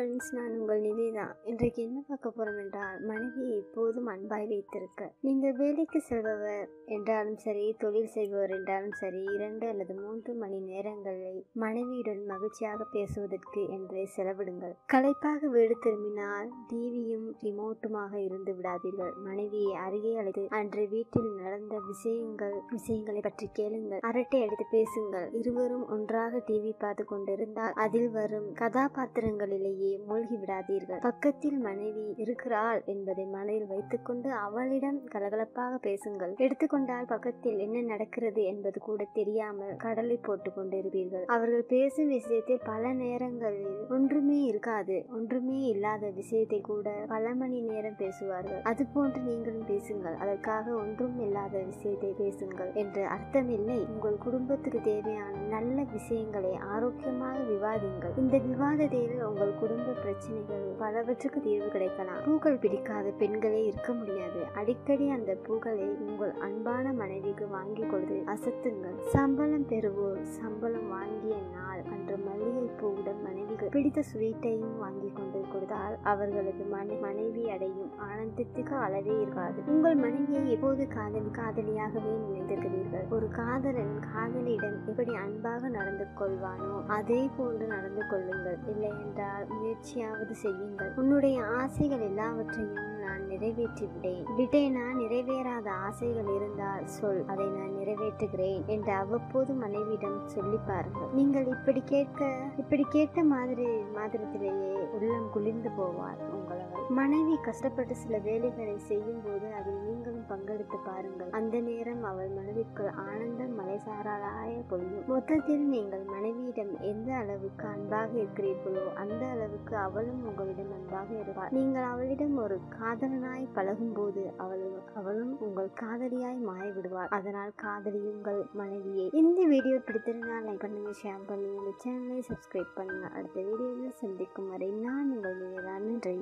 Friends, நான் உங்கள் நிவேதா. இன்றைக்கு என்ன பார்க்க போறோம் என்றால், மனைவியை எப்போதும் அன்பாய் வைத்திருக்க. நீங்கள் வேலைக்கு செல்பவர் என்றாலும் சரி, தொழில் செய்பவர் என்றாலும் சரி, 2 அல்லது 3 மணி நேரங்களை மனைவியுடன் மகிழ்ச்சியாக பேசுவதற்கு என்றே செலவிடுங்கள். களைப்பாக வீடு திரும்பினால் டிவியும் ரிமோட்டுமாக இருந்து விடாதீர்கள். மனைவியை அருகே அழைத்து அன்று வீட்டில் நடந்த விஷயங்களை பற்றி கேளுங்கள். அரட்டை அடித்து பேசுங்கள். இருவரும் ஒன்றாக டிவி பார்த்து கொண்டிருந்தால் அதில் வரும் கதாபாத்திரங்களிலேயே மூழ்கி விடாதீர்கள். பக்கத்தில் மனைவி இருக்கிறாள் என்பதை மனதில் வைத்துக்கொண்டு அவளிடம் கலகலப்பாக பேசுங்கள். எடுத்துக்கொண்டால் பக்கத்தில் என்ன நடக்கிறது என்பது கூட தெரியாமல் கடலை போட்டுக் கொண்டிருப்பீர்கள். அவர்கள் பேசும் விஷயத்தில் பல நேரங்களில் ஒன்றுமே இருக்காது. ஒன்றுமே இல்லாத விஷயத்தை கூட பல மணி நேரம் பேசுவார்கள். அதுபோன்று நீங்களும் பேசுங்கள். அதற்காக ஒன்றும் இல்லாத விஷயத்தை பேசுங்கள் என்று அர்த்தமில்லை. உங்கள் குடும்பத்துக்கு தேவையான நல்ல விஷயங்களை ஆரோக்கியமாக விவாதிங்கள். இந்த விவாதத்தில் உங்கள் குடும்ப பிரச்சனைகள் பலவற்றுக்கு தீர்வு கிடைக்கலாம். பூக்கள் பிடிக்காத பெண்களே இருக்க முடியாது. அடிக்கடி அந்த பூக்களை உங்கள் அன்பான மனைவிக்கு வாங்கி கொடுத்து அசத்துங்கள். சம்பளம் பெறுவோர் சம்பளம் வாங்கிய நாள் அன்று மல்லிகை பூவுடன் மனைவிக்கு பிடித்த ஸ்வீட்டையும் வாங்கி கொண்டு கொடுத்தால் அவர்களது மனைவி அடையும் ஆனந்தத்துக்கு அளவே இருக்காது. உங்கள் மனைவியை எப்போது காதலியாகவே நினைத்திருக்கிறீர்கள். ஒரு காதலன் காதலியிடம் எப்படி அன்பாக நடந்து கொள்வானோ அதே போன்று நடந்து கொள்ளுங்கள். இல்லை என்றால் முயற்சியாவது செய்யுங்கள். உன்னுடைய ஆசைகள் எல்லாவற்றையும் நான் நிறைவேற்றி விட்டேனா? நிறைவேறாத ஆசைகள் இருந்தால் சொல், அதை நான் நிறைவேற்றுகிறேன் என்று அவ்வப்போது மனைவியிடம் சொல்லி பாருங்கள். நீங்கள் இப்படி கேட்ட மாதிரத்திலேயே உள்ளம் குளிர்ந்து போவார் உங்களவர். மனைவி கஷ்டப்பட்டு சில வேலைகளை செய்யும் போது அதில் நீங்களும் பங்கெடுத்து பாருங்கள். அந்த நேரம் அவள் மனதிற்குள் ஆனந்தம் மலைசாரலாய பொழியும். மொத்தத்தில் நீங்கள் மனைவியிடம் எந்த அளவுக்கு அன்பாக இருக்கிறீர்களோ அந்த அளவுக்கு அவளும் உங்களிடம் அன்பாக இருப்பாள். நீங்கள் அவளிடம் ஒரு காதலனாய் பழகும் போது அவளும் உங்கள் காதலியாய் மாறிவிடுவாள். அதனால் காதலியுங்கள் மனைவியை. இந்த வீடியோ பிடித்திருந்தால் லைக் பண்ணுங்க, ஷேர் பண்ணுங்க, இந்த சேனலை சப்ஸ்கிரைப் பண்ணுங்க. அடுத்த வீடியோவில் சந்திக்கும் வரை நான் உங்கள் நிவேதா. நன்றி.